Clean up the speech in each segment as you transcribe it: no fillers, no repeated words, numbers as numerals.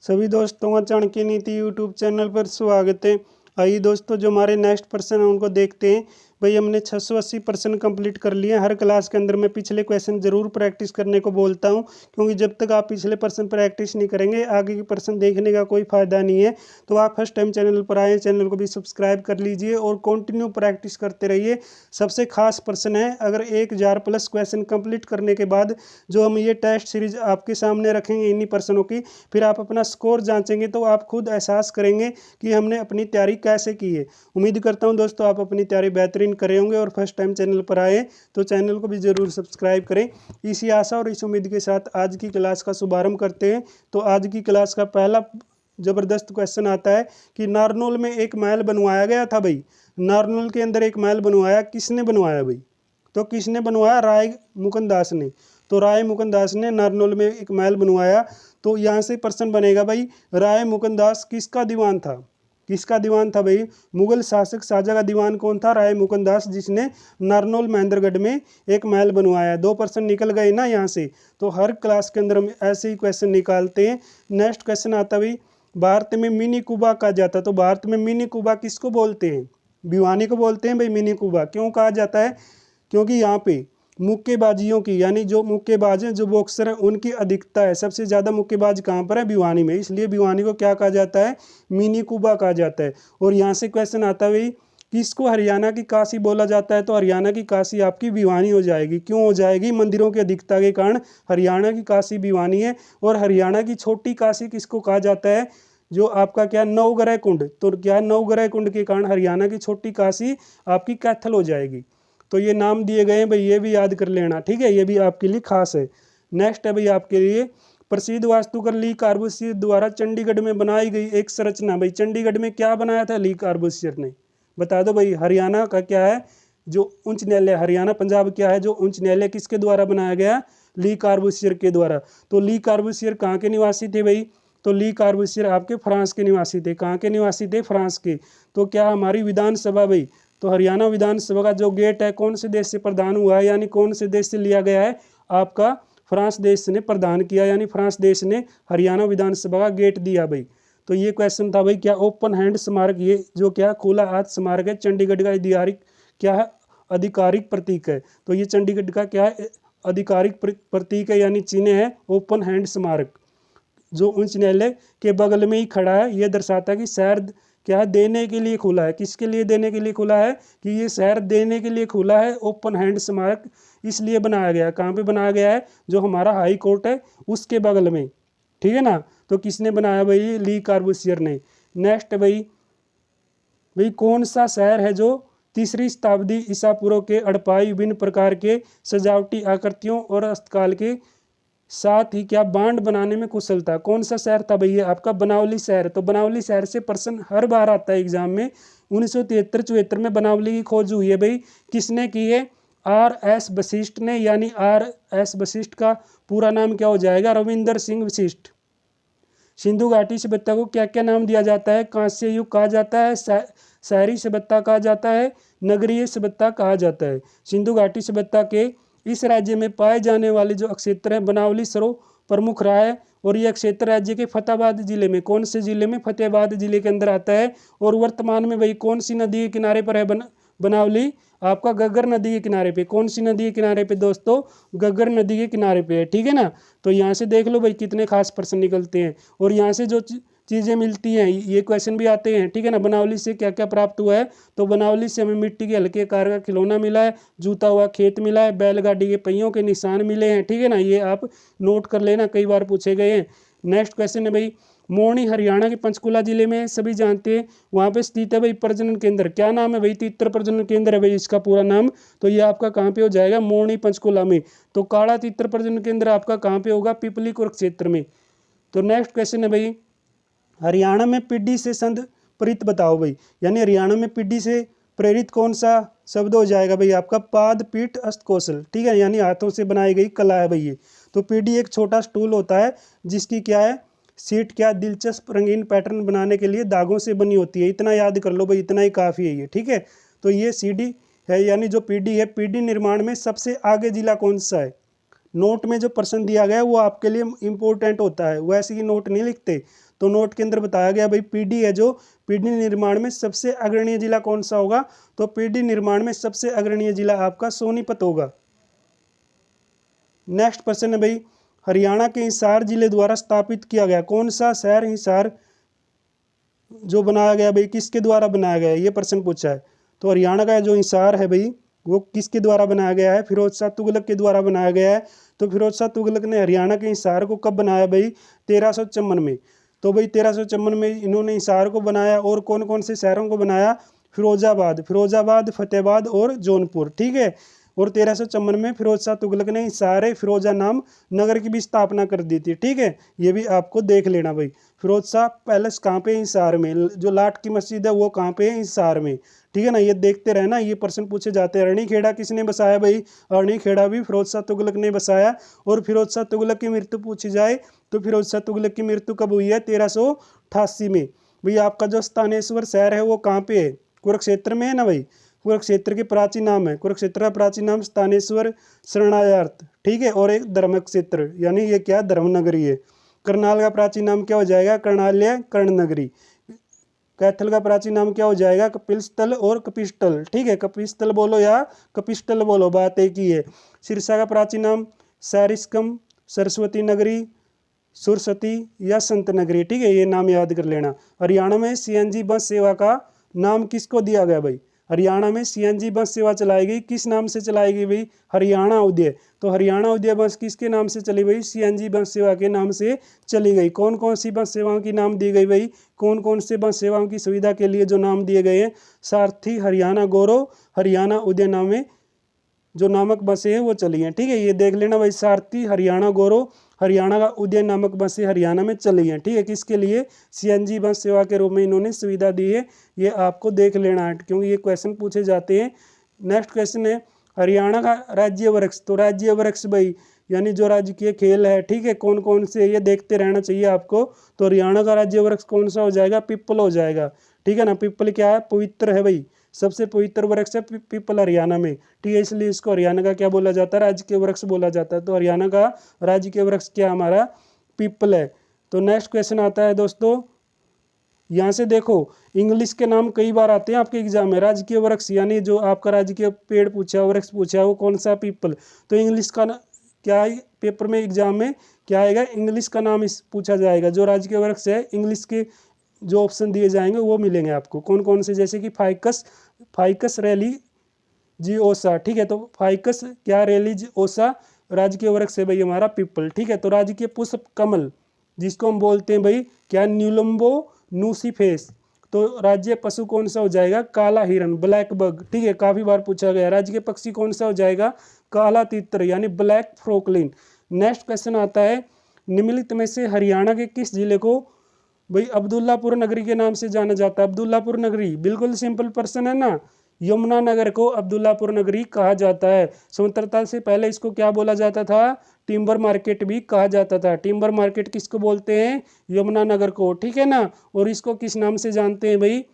सभी दोस्तों का चाणक्य नीति यूट्यूब चैनल पर स्वागत है। आइए दोस्तों, जो हमारे नेक्स्ट पर्सन है उनको देखते हैं। भाई हमने 680% कंप्लीट कर लिए। हर क्लास के अंदर मैं पिछले क्वेश्चन जरूर प्रैक्टिस करने को बोलता हूं, क्योंकि जब तक आप पिछले पर्सन प्रैक्टिस नहीं करेंगे आगे के पर्सन देखने का कोई फ़ायदा नहीं है। तो आप फर्स्ट टाइम चैनल पर आए, चैनल को भी सब्सक्राइब कर लीजिए और कंटिन्यू प्रैक्टिस करते रहिए। सबसे खास पर्सन है, अगर 1000 प्लस क्वेश्चन कंप्लीट करने के बाद जो हम ये टेस्ट सीरीज आपके सामने रखेंगे इन्हीं पर्सनों की, फिर आप अपना स्कोर जांचेंगे तो आप खुद एहसास करेंगे कि हमने अपनी तैयारी कैसे की है। उम्मीद करता हूं दोस्तों आप अपनी तैयारी बेहतरीन करे होंगे और फर्स्ट टाइम चैनल पर आए तो चैनल को भी जरूर सब्सक्राइब करें। इसी आशा और इस उम्मीद के साथ आज की क्लास का शुभारंभ करते हैं। तो आज की क्लास का पहला जबरदस्त क्वेश्चन आता है कि नारनौल में एक महल बनवाया गया था। भाई नारनौल के अंदर एक महल बनवाया, किसने बनवाया भाई? तो किसने बनवाया? राय मुकुंदास ने। तो राय मुकुंदास ने नारनौल में एक महल बनवाया। तो यहाँ से प्रश्न बनेगा भाई, राय मुकुंदास किसका दीवान था? किसका दीवान था भाई? मुगल शासक शाहजहां का दीवान कौन था? राय मुकुंदास, जिसने नारनौल महेंद्रगढ़ में एक महल बनवाया। 2 प्रश्न निकल गए ना यहाँ से। तो हर क्लास के अंदर हम ऐसे ही क्वेश्चन निकालते हैं। नेक्स्ट क्वेश्चन आता भाई, भारत में मिनी कुबा कहा जाता है। तो भारत में मिनी कुबा किसको बोलते हैं? भिवानी को बोलते हैं भाई मिनी कुबा। क्यों कहा जाता है? क्योंकि यहाँ पे मुक्केबाजियों की, यानी जो मुक्केबाज हैं, जो बॉक्सर हैं, उनकी अधिकता है। सबसे ज़्यादा मुक्केबाज कहाँ पर है? भिवानी में। इसलिए भिवानी को क्या कहा जाता है? मिनी कुबा कहा जाता है। और यहाँ से क्वेश्चन आता है भाई, किसको हरियाणा की काशी बोला जाता है? तो हरियाणा की काशी आपकी भिवानी हो जाएगी। क्यों हो जाएगी? मंदिरों की अधिकता के कारण हरियाणा की काशी भिवानी है। और हरियाणा की छोटी काशी किसको कहा जाता है? जो आपका क्या, नवग्रह कुंड। तो क्या, नवग्रह कुंड के कारण हरियाणा की छोटी काशी आपकी कैथल हो जाएगी। तो ये नाम दिए गए हैं भाई, ये भी याद कर लेना, ठीक है? ये भी आपके लिए खास है। नेक्स्ट है भाई आपके लिए, प्रसिद्ध वास्तुकार ली कार्बूसियर द्वारा चंडीगढ़ में बनाई गई एक संरचना। भाई चंडीगढ़ में क्या बनाया था ली कार्बूसियर ने? बता दो भाई। हरियाणा का क्या है जो उच्च न्यायालय, हरियाणा पंजाब क्या है जो उच्च न्यायालय, किसके द्वारा बनाया गया? ली कार्बूसियर के द्वारा। तो ली कार्बूसियर कहाँ के निवासी थे भाई? तो ली कार्बूसियर आपके फ्रांस के निवासी थे। कहाँ के निवासी थे? फ्रांस के। तो क्या हमारी विधानसभा भाई, तो हरियाणा विधानसभा का जो गेट है कौन से देश से प्रदान हुआ है, यानी कौन से देश से लिया गया है? आपका फ्रांस देश ने प्रदान किया, यानी फ्रांस देश ने हरियाणा विधानसभा का गेट दिया भाई। तो ये क्वेश्चन था भाई, क्या ओपन हैंड स्मारक, ये जो क्या खुला हाथ स्मारक है, चंडीगढ़ का आधिकारिक क्या है? आधिकारिक प्रतीक है। तो ये चंडीगढ़ का क्या है? आधिकारिक प्रतीक है, यानी चिन्ह है ओपन हैंड स्मारक, जो उच्च न्यायालय के बगल में ही खड़ा है। यह दर्शाता है कि शहर क्या है? देने के लिए खुला है। किसके लिए देने के लिए खुला है? कि ये शहर देने के लिए खुला है। ओपन हैंड स्मारक इसलिए बनाया गया है। कहाँ पे बनाया गया है? जो हमारा हाई कोर्ट है उसके बगल में, ठीक है ना? तो किसने बनाया भाई? ली कार्बूसियर ने। नेक्स्ट भाई कौन सा शहर है जो 3री शताब्दी ईसा पूर्व के हड़प्पाई विभिन्न प्रकार के सजावटी आकृतियों और हस्तकला के साथ ही क्या बांड बनाने में कुशल था? कौन सा शहर था भैया? आपका बनावली शहर। तो बनावली शहर से प्रश्न हर बार आता है एग्जाम में। 1973-74 में बनावली की खोज हुई है भाई। किसने की है? RS वशिष्ठ ने, यानी RS वशिष्ठ का पूरा नाम क्या हो जाएगा? रविंदर सिंह वशिष्ठ। सिंधु घाटी सभ्यता को क्या क्या नाम दिया जाता है? कांस्य युग कहा जाता है, शहरी सभ्यता कहा जाता है, नगरीय सभ्यता कहा जाता है। सिंधु घाटी सभ्यता के इस राज्य में पाए जाने वाले जो क्षेत्र है, बनावली सरो प्रमुख रहा है। और यह क्षेत्र राज्य के फतेहाबाद जिले में, कौन से जिले में? फतेहाबाद जिले के अंदर आता है। और वर्तमान में भाई कौन सी नदी के किनारे पर है बनावली? आपका घग्गर नदी के किनारे पे। कौन सी नदी के किनारे पे दोस्तों? घग्गर नदी के किनारे पे है, ठीक है ना? तो यहाँ से देख लो भाई कितने खास प्रश्न निकलते हैं। और यहाँ से जो चीज़ें मिलती हैं ये क्वेश्चन भी आते हैं, ठीक है ना? बनावली से क्या क्या प्राप्त हुआ है? तो बनावली से हमें मिट्टी के हल्के आकार का खिलौना मिला है, जूता हुआ खेत मिला है, बैलगाड़ी के पहियों के निशान मिले हैं, ठीक है ना? ये आप नोट कर लेना, कई बार पूछे गए हैं। नेक्स्ट क्वेश्चन है भाई, मोरनी हरियाणा के पंचकुला जिले में सभी जानते हैं, वहाँ पे स्थित है भाई प्रजनन केंद्र। क्या नाम है भाई? तीतर प्रजनन केंद्र है भाई इसका पूरा नाम। तो ये आपका कहाँ पे हो जाएगा? मोरनी पंचकुला में। तो काला तीतर प्रजनन केंद्र आपका कहाँ पे होगा? पिपली कुरुक्षेत्र में। तो नेक्स्ट क्वेश्चन है भाई, हरियाणा में पिड्डी से संध प्रीत बताओ भाई, यानी हरियाणा में पिड्डी से प्रेरित कौन सा शब्द हो जाएगा भाई? आपका पाद पीठ हस्तकौशल, ठीक है, यानी हाथों से बनाई गई कला है भाई ये। तो पिड्डी एक छोटा स्टूल होता है जिसकी क्या है? सीट क्या दिलचस्प रंगीन पैटर्न बनाने के लिए धागों से बनी होती है। इतना याद कर लो भाई, इतना ही काफ़ी है ये, ठीक है? तो ये सीडी है, यानी जो पीडी है, पीडी निर्माण में सबसे आगे जिला कौन सा है? नोट में जो प्रश्न दिया गया है वो आपके लिए इंपॉर्टेंट होता है, वैसे ही नोट नहीं लिखते। तो नोट के अंदर बताया गया भाई पीडी है, जो पीडी निर्माण में सबसे अग्रणीय जिला कौन सा होगा, तो पीडी निर्माण में सबसे अग्रणीय जिला आपका सोनीपत होगा। नेक्स्ट प्रश्न है भाई, हरियाणा के हिसार जिले द्वारा स्थापित किया गया कौन सा शहर हिसार जो बनाया गया भाई, किसके द्वारा बनाया गया है, ये प्रश्न पूछा है। तो हरियाणा का जो हिसार है भाई वो किसके द्वारा बनाया गया है, फिरोज शाह तुगलक के द्वारा बनाया गया है। तो फिरोज शाह तुगलक ने हरियाणा के हिसार को कब बनाया भाई, 1354 में। तो भाई 1354 में इन्होंने हिसार को बनाया, और कौन कौन से शहरों को बनाया, फिरोजाबाद, फतेहाबाद और जौनपुर, ठीक है। और 1354 में फिरोज शाह तुगलक ने हिसार फिरोजा नाम नगर की भी स्थापना कर दी थी, ठीक है। ये भी आपको देख लेना भाई। फिरोज शाह पैलेस कहाँ पे है, हिसार में। जो लाट की मस्जिद है वो कहाँ पे है, हिसार में, ठीक है ना। ये देखते रहना, ये प्रश्न पूछे जाते हैं। अरनी-खेड़ा किसने बसाया भाई, अरनी-खेड़ा भी फिरोज शाह तुगलक ने बसाया। और फिरोज शाह तुगलक की मृत्यु पूछी जाए तो फिरोज शाह तुगलक की मृत्यु कब हुई है, 1388 में। भाई आपका जो स्थानेश्वर शहर है वो कहाँ पे है, कुरुक्षेत्र में है ना भाई। कुरुक्षेत्र के प्राचीन नाम है, कुरुक्षेत्र का प्राचीन नाम स्थानेश्वर शरणार्थ, ठीक है। और एक धर्म क्षेत्र, यानी ये क्या, धर्मनगरी है। करनाल का प्राचीन नाम क्या हो जाएगा, कर्णालय, कर्णनगरी। कैथल का प्राचीन नाम क्या हो जाएगा, कपिलस्थल और कपिस्थल, ठीक है। कपिस्थल बोलो या कपिस्थल बोलो, बात एक ही है। सिरसा का प्राचीन नाम सैरिस्कम, सरस्वती नगरी, सुरसती या संत नगरी, ठीक है। ये नाम याद कर लेना। हरियाणा में सीएनजी बस सेवा का नाम किसको दिया गया भाई, हरियाणा में सीएनजी बस सेवा चलाई गई, किस नाम से चलाई गई भाई, हरियाणा उदय। तो हरियाणा उदय बस किसके नाम से चली भाई, सीएनजी बस सेवा के नाम से चली गई। कौन कौन सी बस सेवाओं की नाम दी गई भाई, कौन कौन से बस सेवाओं की सुविधा के लिए जो नाम दिए गए हैं, सारथी, हरियाणा गौरव, हरियाणा उदय नाम में जो नामक बसें हैं वो चली हैं, ठीक है। ये देख लेना भाई, सारथी, हरियाणा गौरव, हरियाणा का उदय नामक बसें हरियाणा में चली हैं, ठीक है। किसके लिए, सीएनजी बस सेवा के रूप में इन्होंने सुविधा दी है। ये आपको देख लेना है क्योंकि ये क्वेश्चन पूछे जाते हैं। नेक्स्ट क्वेश्चन है, हरियाणा का राज्य वृक्ष। तो राज्य वृक्ष भाई यानी जो राजकीय खेल है, ठीक है, कौन कौन से, ये देखते रहना चाहिए आपको। तो हरियाणा का राज्य वृक्ष कौन सा हो जाएगा, पीपल हो जाएगा, ठीक है ना। पीपल क्या है, पवित्र है भाई, सबसे पवित्र वृक्ष है पीपल हरियाणा में, ठीक है। इसलिए इसको हरियाणा का क्या बोला जाता है, राजकीय वृक्ष बोला जाता है। तो हरियाणा का राजकीय वृक्ष क्या हमारा, पीपल है। तो नेक्स्ट क्वेश्चन आता है दोस्तों, यहाँ से देखो इंग्लिश के नाम कई बार आते हैं आपके एग्जाम में। राजकीय वृक्ष यानी जो आपका राजकीय पेड़ पूछा, वृक्ष पूछा, वो कौन सा, पीपल। तो इंग्लिश का क्या पेपर में एग्जाम में क्या आएगा, इंग्लिश का नाम इस पूछा जाएगा। जो राजकीय वृक्ष है इंग्लिश के जो ऑप्शन दिए जाएंगे वो मिलेंगे आपको, कौन कौन से, जैसे कि फाइकस रेलिजियोसा, ठीक है। तो फाइकस क्या, रेलिजियोसा राजकीय वृक्ष है भाई हमारा पीपल, ठीक है। तो राजकीय पुष्प कमल जिसको हम बोलते हैं भाई क्या, न्यूलम्बो नूसीफेस। तो राज्य पशु कौन सा हो जाएगा, काला हिरन, ब्लैक बग, ठीक है, काफी बार पूछा गया। राज्य पक्षी कौन सा हो जाएगा, काला तितर यानी ब्लैक फ्रोकलिन। नेक्स्ट क्वेश्चन आता है, निम्नलिखित में से हरियाणा के किस जिले को भाई अब्दुल्लापुर नगरी के नाम से जाना जाता है। अब्दुल्लापुर नगरी बिल्कुल सिंपल प्रश्न है ना, यमुनानगर को अब्दुल्लापुर नगरी कहा जाता है। स्वतंत्रता से पहले इसको क्या बोला जाता था, टिम्बर मार्केट भी कहा जाता था। टिम्बर मार्केट किसको बोलते हैं, यमुनानगर को, ठीक है ना। और इसको किस नाम से जानते हैं भाई,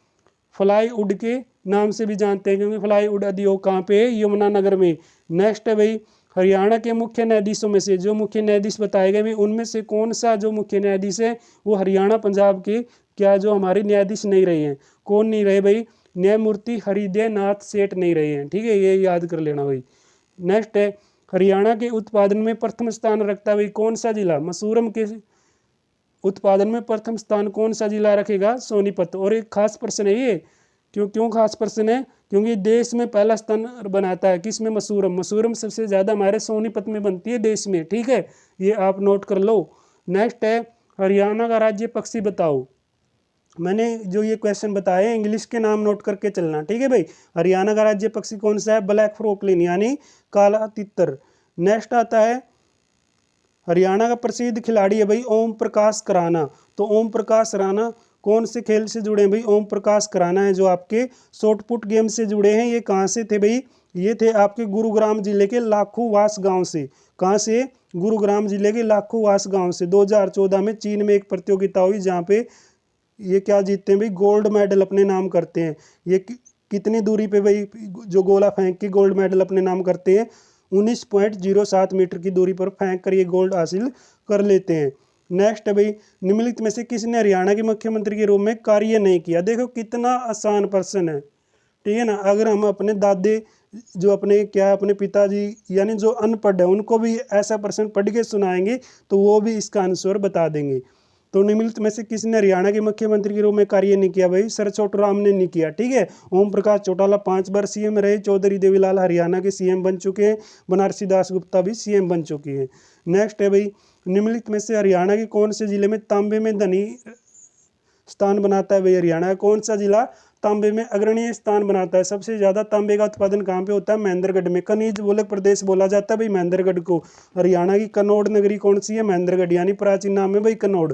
फ्लाईवुड के नाम से भी जानते हैं, क्योंकि फ्लाईवुड उद्योग कहाँ पे है, यमुनानगर में। नेक्स्ट है भाई, हरियाणा के मुख्य न्यायाधीशों में से, जो मुख्य न्यायाधीश बताए गए उनमें से कौन सा जो मुख्य न्यायाधीश है वो हरियाणा पंजाब के क्या जो हमारे न्यायाधीश नहीं रहे हैं, कौन नहीं रहे भाई, न्यायमूर्ति हरिदय नाथ सेठ नहीं रहे हैं, ठीक है, ये याद कर लेना भाई। नेक्स्ट है, हरियाणा के उत्पादन में प्रथम स्थान रखता है भाई कौन सा जिला, मसूरम के उत्पादन में प्रथम स्थान कौन सा जिला रखेगा, सोनीपत। और एक खास प्रश्न है ये, क्यों खास प्रश्न है, क्योंकि देश में पहला स्थान बनाता है किसमें, मसूरम सबसे ज़्यादा हमारे सोनीपत में बनती है देश में, ठीक है, ये आप नोट कर लो। नेक्स्ट है, हरियाणा का राज्य पक्षी बताओ। मैंने जो ये क्वेश्चन बताए इंग्लिश के नाम नोट करके चलना, ठीक है भाई। हरियाणा का राज्य पक्षी कौन सा है, ब्लैक फ्रोकलिन यानी काला तितर। नेक्स्ट आता है, हरियाणा का प्रसिद्ध खिलाड़ी है भाई ओम प्रकाश कराना। तो ओम प्रकाश राणा कौन से खेल से जुड़े हैं भाई, ओम प्रकाश कराना है जो आपके शॉटपुट गेम से जुड़े हैं। ये कहाँ से थे भाई, ये थे आपके गुरुग्राम जिले के लाखोवास गांव से। कहाँ से, गुरुग्राम जिले के लाखोवास गांव से। 2014 में चीन में एक प्रतियोगिता हुई जहाँ पे ये क्या जीतते हैं भाई, गोल्ड मेडल अपने नाम करते हैं। ये कितनी दूरी पे भाई जो गोला फेंक के गोल्ड मेडल अपने नाम करते हैं, 19.07 मीटर की दूरी पर फेंक कर ये गोल्ड हासिल कर लेते हैं। नेक्स्ट है भाई, निम्नलिखित में से किसने हरियाणा के मुख्यमंत्री के रूप में कार्य नहीं किया। देखो कितना आसान प्रश्न है, ठीक है ना। अगर हम अपने दादे जो अपने क्या अपने पिताजी यानी जो अनपढ़ है उनको भी ऐसा प्रश्न पढ़ के सुनाएंगे तो वो भी इसका आंसर बता देंगे। तो निम्नलिखित में से किसने हरियाणा के मुख्यमंत्री के रूप में कार्य नहीं किया। भाई सर छोटूराम ने नहीं किया, ठीक है। ओम प्रकाश चौटाला 5 बार सीएम रहे। चौधरी देवीलाल हरियाणा के सीएम बन चुके हैं। बनारसी दास गुप्ता भी सीएम बन चुकी हैं। नेक्स्ट है भाई, निम्नलिखित में से हरियाणा के कौन से जिले में तांबे में धनी स्थान बनाता है। भाई हरियाणा का कौन सा जिला तांबे में अग्रणीय स्थान बनाता है। सबसे ज्यादा तांबे का उत्पादन कहाँ पे होता है, महेंद्रगढ़ में। खनिज बोलक प्रदेश बोला जाता है भाई महेंद्रगढ़ को। हरियाणा की कन्नौड़ नगरी कौन सी है, महेंद्रगढ़, यानी प्राचीन नाम है भाई कन्नौड़।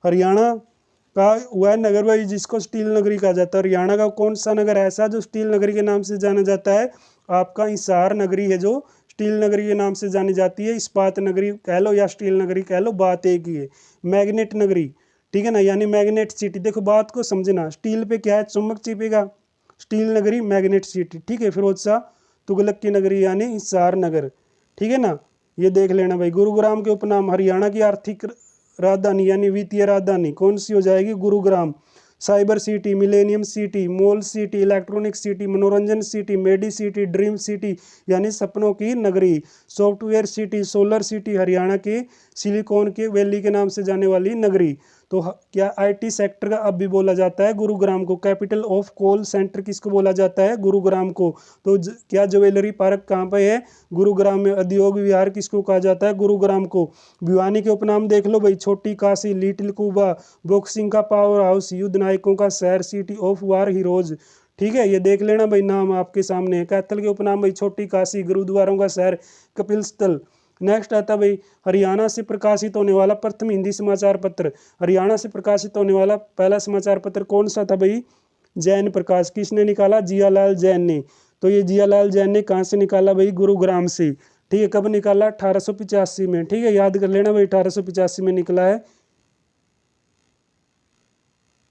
हरियाणा का वह नगर भाई जिसको स्टील नगरी कहा जाता है। हरियाणा का कौन सा नगर ऐसा जो स्टील नगरी के नाम से जाना जाता है, आपका हिसार नगरी है जो स्टील नगरी के नाम से जानी जाती है। इस्पात नगरी कह लो या स्टील नगरी कह लो, बात एक ही है। मैग्नेट नगरी, ठीक है ना, यानी मैग्नेट सिटी। देखो बात को समझना, स्टील पे क्या है, चुंबक चिपेगा। स्टील नगरी मैग्नेट सिटी, ठीक है। फिरोज शाह तुगलक की नगरी यानी हिसार नगर, ठीक है ना, ये देख लेना भाई। गुरुग्राम के उपनाम, हरियाणा की आर्थिक राजधानी यानी वित्तीय राजधानी कौन सी हो जाएगी, Gurugram. Cyber city, millennium city, mall city, electronic city, मनोरंजन city, medi city, dream city यानी सपनों की नगरी। Software city, solar city, Haryana के सिलिकॉन के वैली के नाम से जाने वाली नगरी। तो क्या आईटी सेक्टर का अब भी बोला जाता है गुरुग्राम को। कैपिटल ऑफ कॉल सेंटर किसको बोला जाता है, गुरुग्राम को। तो क्या ज्वेलरी पार्क कहाँ पे है, गुरुग्राम में। उद्योग विहार किसको कहा जाता है, गुरुग्राम को। भिवानी के उपनाम देख लो भाई, छोटी काशी, लिटिल कुबा, बॉक्सिंग का पावर हाउस, युद्ध नायकों का शहर, सिटी ऑफ वार हीरोज, ठीक है, ये देख लेना भाई, नाम आपके सामने है। कैथल के उपनाम भाई, छोटी काशी, गुरुद्वारों का शहर, कपिल स्थल। नेक्स्ट आता भाई, हरियाणा से प्रकाशित होने वाला प्रथम हिंदी समाचार पत्र। हरियाणा से प्रकाशित होने वाला पहला समाचार पत्र कौन सा था भाई, जैन प्रकाश। किसने निकाला, जियालाल जैन ने। तो ये जियालाल जैन ने कहाँ से निकाला भाई, गुरुग्राम से, ठीक है। कब निकाला, 1885 में, ठीक है, याद कर लेना भाई 1885 में निकला है।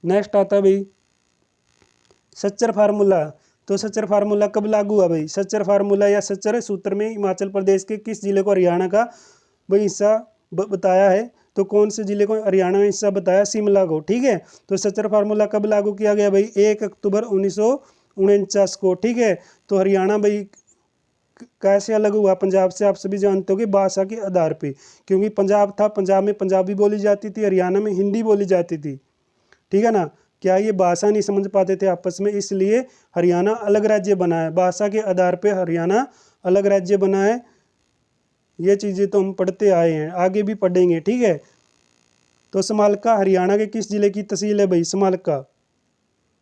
नेक्स्ट आता भाई, सच्चर फार्मूला। तो सच्चर फार्मूला कब लागू हुआ भाई, सच्चर फार्मूला या सच्चर सूत्र में हिमाचल प्रदेश के किस जिले को हरियाणा का भाई हिस्सा बताया है। तो कौन से जिले को हरियाणा में हिस्सा बताया, शिमला को, ठीक है। तो सच्चर फार्मूला कब लागू किया गया भाई, 1 अक्टूबर 1949 को, ठीक है। तो हरियाणा भाई कैसे अलग हुआ पंजाब से, आप सभी जानते हो कि भाषा के आधार पे, क्योंकि पंजाब था, पंजाब में पंजाबी बोली जाती थी, हरियाणा में हिंदी बोली जाती थी, ठीक है ना। क्या ये भाषा नहीं समझ पाते थे आपस में, इसलिए हरियाणा अलग राज्य बना है। भाषा के आधार पे हरियाणा अलग राज्य बना है। ये चीज़ें तो हम पढ़ते आए हैं, आगे भी पढ़ेंगे, ठीक है। तो समालका हरियाणा के किस जिले की तहसील है भाई, समालका।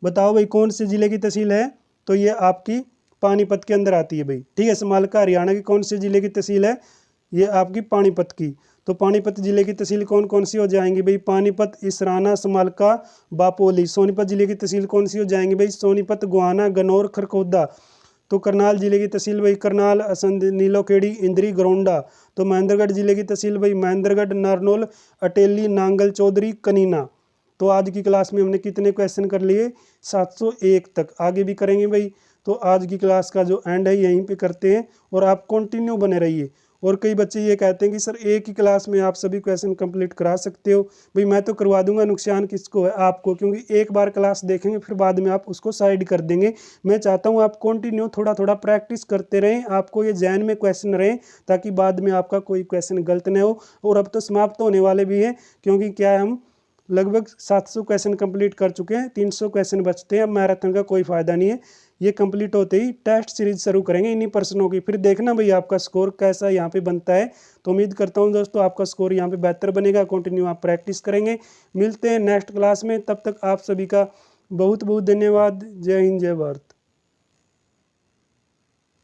बताओ भाई कौन से जिले की तहसील है, तो ये आपकी पानीपत के अंदर आती है भाई, ठीक है। समालका हरियाणा के कौन से जिले की तहसील है, ये आपकी पानीपत की। तो पानीपत जिले की तहसील कौन कौन सी हो जाएंगी भाई, पानीपत, इसराना, समालका, बापोली। सोनीपत जिले की तहसील कौन सी हो जाएंगी भाई, सोनीपत, गोहाना, गनौर, खरखोदा। तो करनाल जिले की तहसील भाई, करनाल, असंध, नीलोखेड़ी, इंद्री, गरौंडा। तो महेंद्रगढ़ जिले की तहसील भाई, महेंद्रगढ़, नारनौल, अटेली, नांगल, चौधरी, कनीना। तो आज की क्लास में हमने कितने क्वेश्चन कर लिए, 701 तक, आगे भी करेंगे भाई। तो आज की क्लास का जो एंड है यहीं पे करते हैं, और आप कंटिन्यू बने रहिए। और कई बच्चे ये कहते हैं कि सर एक ही क्लास में आप सभी क्वेश्चन कंप्लीट करा सकते हो। भाई मैं तो करवा दूंगा, नुकसान किसको है, आपको, क्योंकि एक बार क्लास देखेंगे फिर बाद में आप उसको साइड कर देंगे। मैं चाहता हूँ आप कंटिन्यू थोड़ा थोड़ा प्रैक्टिस करते रहें, आपको ये ज़हन में क्वेश्चन रहें, ताकि बाद में आपका कोई क्वेश्चन गलत न हो। और अब तो समाप्त होने वाले भी हैं, क्योंकि क्या है, हम लगभग 700 क्वेश्चन कंप्लीट कर चुके हैं, 300 क्वेश्चन बचते हैं। अब मैराथन का कोई फ़ायदा नहीं है, ये कंप्लीट होते ही टेस्ट सीरीज शुरू करेंगे इन्हीं प्रश्नों की। फिर देखना भाई आपका स्कोर कैसा यहाँ पे बनता है। तो उम्मीद करता हूँ दोस्तों आपका स्कोर यहाँ पे बेहतर बनेगा, कंटिन्यू आप प्रैक्टिस करेंगे। मिलते हैं नेक्स्ट क्लास में, तब तक आप सभी का बहुत बहुत धन्यवाद। जय हिंद, जय भारत।